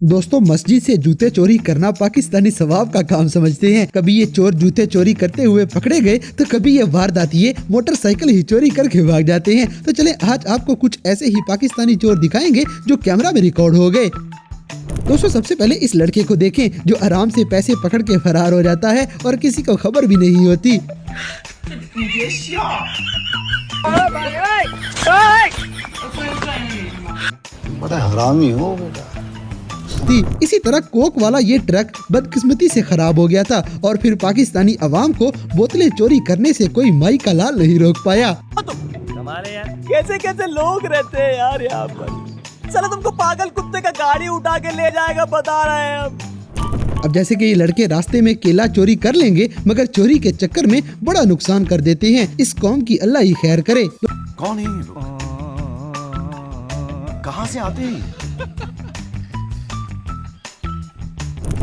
दोस्तों, मस्जिद से जूते चोरी करना पाकिस्तानी सवाब का काम समझते हैं। कभी ये चोर जूते चोरी करते हुए पकड़े गए तो कभी ये वारदातिये मोटरसाइकिल ही चोरी करके भाग जाते हैं। तो चले आज आपको कुछ ऐसे ही पाकिस्तानी चोर दिखाएंगे जो कैमरा में रिकॉर्ड हो गए। दोस्तों, सबसे पहले इस लड़के को देखें जो आराम से पैसे पकड़ के फरार हो जाता है और किसी को खबर भी नहीं होती। बड़ा हरामी हो बेटा। इसी तरह कोक वाला ये ट्रक बदकिस्मती से खराब हो गया था और फिर पाकिस्तानी अवाम को बोतलें चोरी करने से कोई माई का लाल नहीं रोक पाया। कैसे कैसे लोग रहते हैं यार यहाँ पर। चलो तुमको पागल कुत्ते का गाड़ी उठा के ले जाएगा, बता रहे हैं हम। अब जैसे कि ये लड़के रास्ते में केला चोरी कर लेंगे मगर चोरी के चक्कर में बड़ा नुकसान कर देते हैं। इस कौम की अल्लाह ही खैर करे। कौन है ये लोग? कहाँ से आते हैं?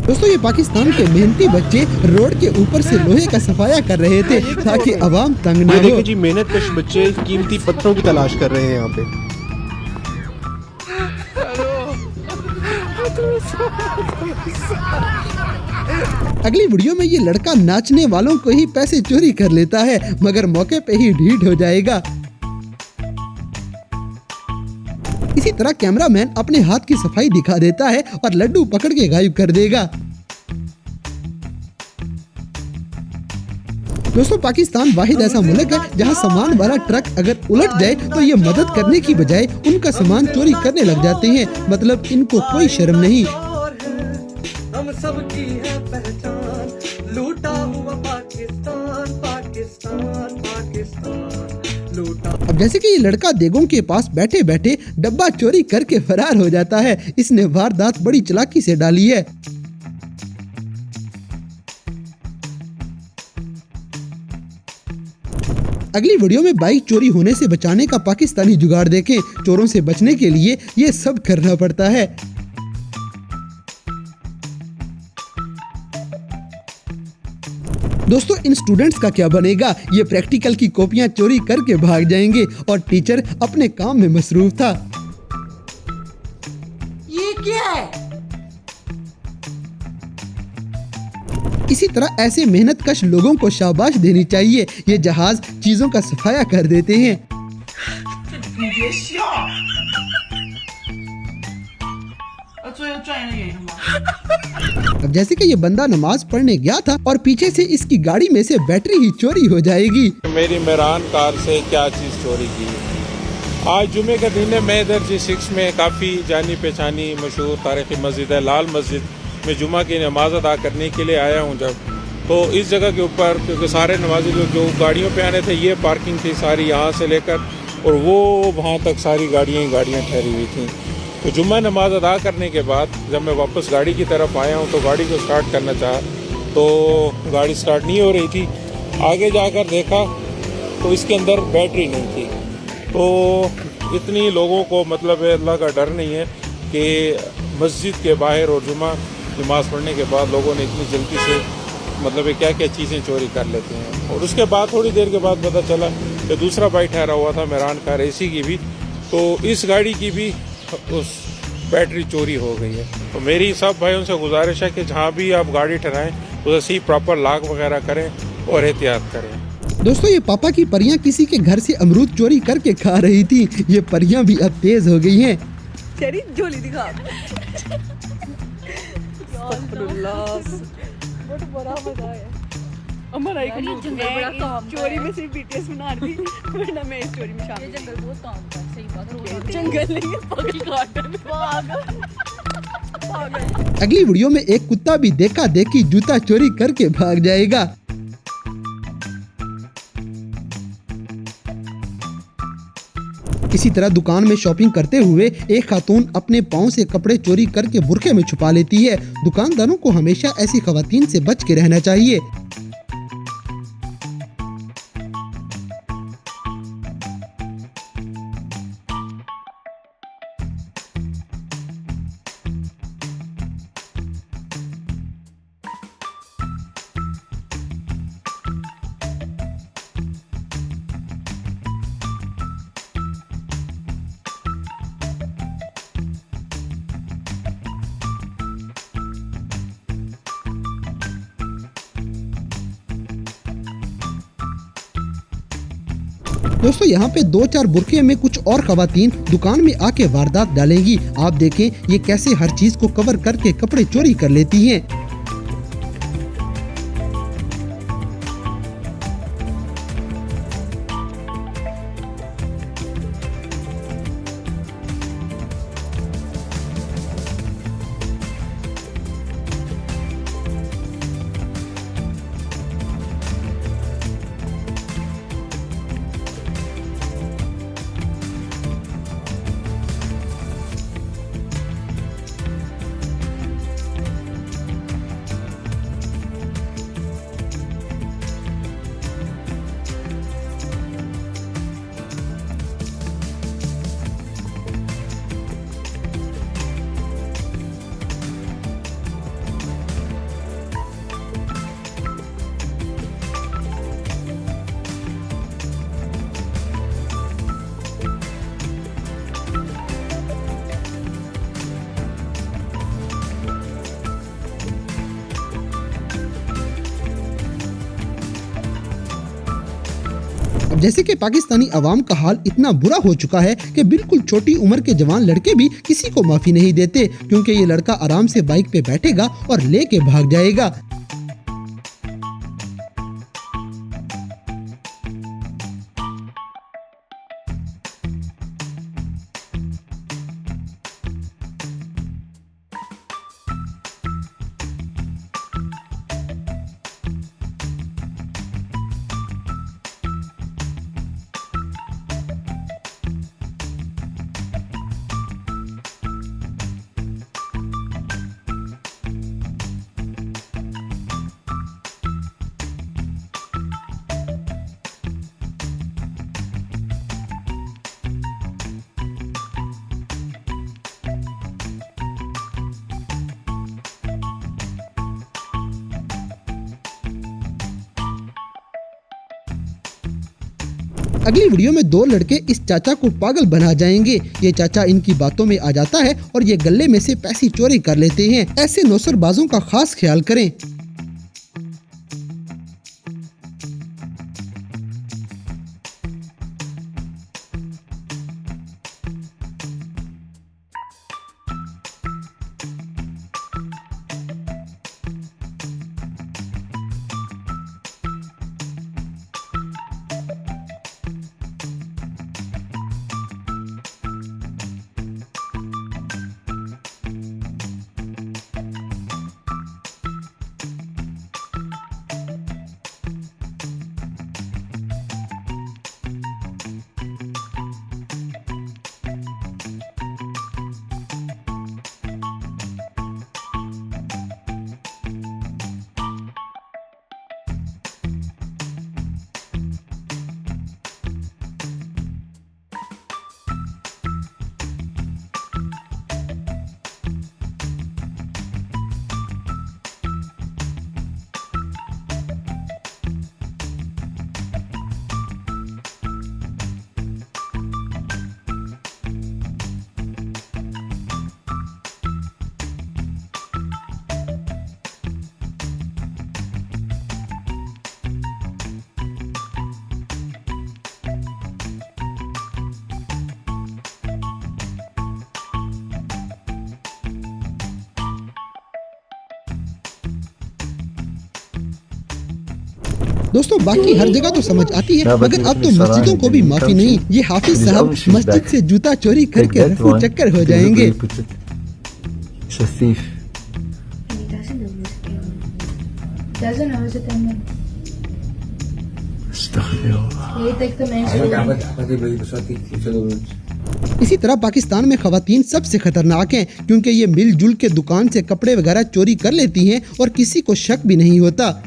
दोस्तों, ये पाकिस्तान के मेहनती बच्चे रोड के ऊपर से लोहे का सफाया कर रहे थे ताकि अवाम तंग न हो। देखिए जी, मेहनतकश बच्चे कीमती पत्थरों की तलाश कर रहे हैं यहाँ पे। अगली वीडियो में ये लड़का नाचने वालों को ही पैसे चोरी कर लेता है मगर मौके पे ही ढीठ हो जाएगा। इसी तरह कैमरामैन अपने हाथ की सफाई दिखा देता है और लड्डू पकड़ के गायब कर देगा। दोस्तों, पाकिस्तान वाहिद ऐसा मुल्क है जहां सामान वाला ट्रक अगर उलट जाए तो ये मदद करने की बजाय उनका सामान चोरी करने लग जाते हैं। मतलब इनको कोई शर्म नहीं। हम सब की है पहचान, लूटा हुआ पाकिस्तान, पाकिस्तान, पाकिस्तान लूटा। अब जैसे कि ये लड़का देगों के पास बैठे बैठे डब्बा चोरी करके फरार हो जाता है। इसने वारदात बड़ी चालाकी से डाली है। अगली वीडियो में बाइक चोरी होने से बचाने का पाकिस्तानी जुगाड़ देखें। चोरों से बचने के लिए ये सब करना पड़ता है। दोस्तों, इन स्टूडेंट्स का क्या बनेगा? ये प्रैक्टिकल की कॉपियां चोरी करके भाग जाएंगे और टीचर अपने काम में मसरूफ था। ये क्या है? इसी तरह ऐसे मेहनतकश लोगों को शाबाश देनी चाहिए। ये जहाज चीजों का सफाया कर देते हैं। अब जैसे कि ये बंदा नमाज पढ़ने गया था और पीछे से इसकी गाड़ी में से बैटरी ही चोरी हो जाएगी। मेरी मेहरान कार से क्या चीज़ चोरी की। आज जुमे का दिन है। मैं इधर G6 में काफ़ी जानी पहचानी मशहूर तारीखी मस्जिद है लाल मस्जिद में जुमा की नमाज अदा करने के लिए आया हूँ। जब तो इस जगह के ऊपर क्योंकि सारे नमाजी लोग जो गाड़ियों पे आने थे, ये पार्किंग थी सारी यहाँ से लेकर और वो वहाँ तक सारी गाड़ियाँ ठहरी हुई थी। तो जुम्मा नमाज अदा करने के बाद जब मैं वापस गाड़ी की तरफ आया हूँ तो गाड़ी को स्टार्ट करना चाहा तो गाड़ी स्टार्ट नहीं हो रही थी। आगे जाकर देखा तो इसके अंदर बैटरी नहीं थी। तो इतनी लोगों को मतलब अल्लाह का डर नहीं है कि मस्जिद के बाहर और जुम्मा नमाज पढ़ने के बाद लोगों ने इतनी जल्दी से मतलब क्या क्या चीज़ें चोरी कर लेते हैं। और उसके बाद थोड़ी देर के बाद पता चला कि दूसरा बाइक ठहरा हुआ था मेहरान कार एसी की भी, तो इस गाड़ी की भी उस बैटरी चोरी हो गई है। तो मेरी सब भाइयों से गुजारिश है कि जहाँ भी आप गाड़ी ठहराएं तो ऐसे ही प्रॉपर लॉक वगैरह करें और एहतियात करें। दोस्तों, ये पापा की परियां किसी के घर से अमरूद चोरी करके खा रही थी। ये परियां भी अब तेज हो गई हैं। तेरी झोली दिखा। बहुत बड़ा मजा है। अमर आई चोरी में सिर्फ BTS बना रही थी, वरना मैं इस चोरी में शामिल। जंगल बहुत काम था, सही बात है। जंगल नहीं, पागल गार्डन। पागल। अगली वीडियो में एक कुत्ता भी देखा देखी जूता चोरी करके भाग जाएगा। इसी तरह दुकान में शॉपिंग करते हुए एक खातून अपने पाँव से कपड़े चोरी करके बुरखे में छुपा लेती है। दुकानदारों को हमेशा ऐसी खवातीन से बच के रहना चाहिए। दोस्तों यहाँ पे 2-4 बुरके में कुछ और खवातीन दुकान में आके वारदात डालेंगी। आप देखें ये कैसे हर चीज को कवर करके कपड़े चोरी कर लेती हैं। अब जैसे कि पाकिस्तानी अवाम का हाल इतना बुरा हो चुका है कि बिल्कुल छोटी उम्र के जवान लड़के भी किसी को माफी नहीं देते, क्योंकि ये लड़का आराम से बाइक पे बैठेगा और लेके भाग जाएगा। अगली वीडियो में 2 लड़के इस चाचा को पागल बना जाएंगे। ये चाचा इनकी बातों में आ जाता है और ये गले में से पैसे चोरी कर लेते हैं। ऐसे नौसरबाजों का खास ख्याल करें। दोस्तों बाकी हर जगह तो समझ आती है, मगर अब तो मस्जिदों को भी माफी नहीं। ये हाफिज साहब मस्जिद से जूता चोरी करके रफू चक्कर हो जाएंगे। इसी तरह पाकिस्तान में खवातीन सबसे खतरनाक हैं, क्योंकि ये मिलजुल के दुकान से कपड़े वगैरह चोरी कर लेती हैं और किसी को शक भी नहीं होता।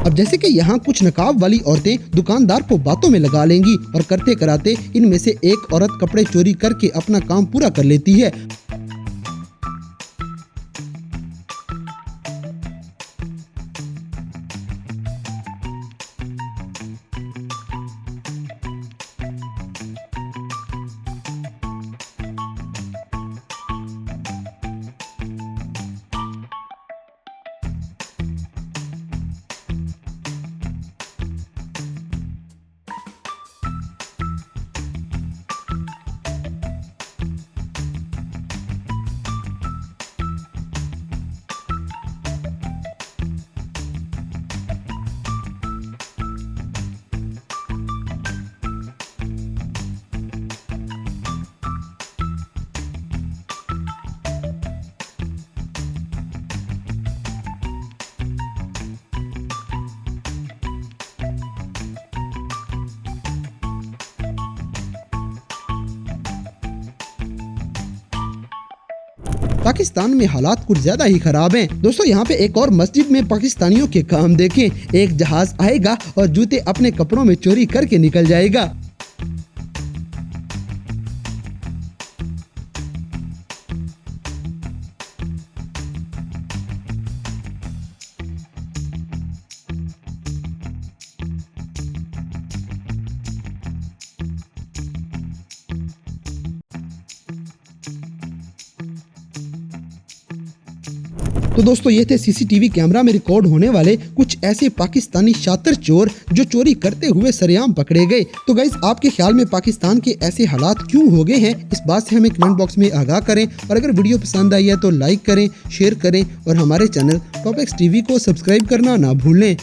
अब जैसे कि यहाँ कुछ नकाब वाली औरतें दुकानदार को बातों में लगा लेंगी और करते कराते इनमें से एक औरत कपड़े चोरी करके अपना काम पूरा कर लेती है। पाकिस्तान में हालात कुछ ज्यादा ही खराब हैं। दोस्तों यहाँ पे एक और मस्जिद में पाकिस्तानियों के काम देखें। एक जहाज आएगा और जूते अपने कपड़ों में चोरी करके निकल जाएगा। तो दोस्तों ये थे सीसीटीवी कैमरा में रिकॉर्ड होने वाले कुछ ऐसे पाकिस्तानी शातिर चोर जो चोरी करते हुए सरेआम पकड़े गए। तो गाइस आपके ख्याल में पाकिस्तान के ऐसे हालात क्यों हो गए हैं, इस बात से हमें कमेंट बॉक्स में आगाह करें। और अगर वीडियो पसंद आई है तो लाइक करें, शेयर करें और हमारे चैनल टॉप एक्स टीवी को सब्सक्राइब करना ना भूलें।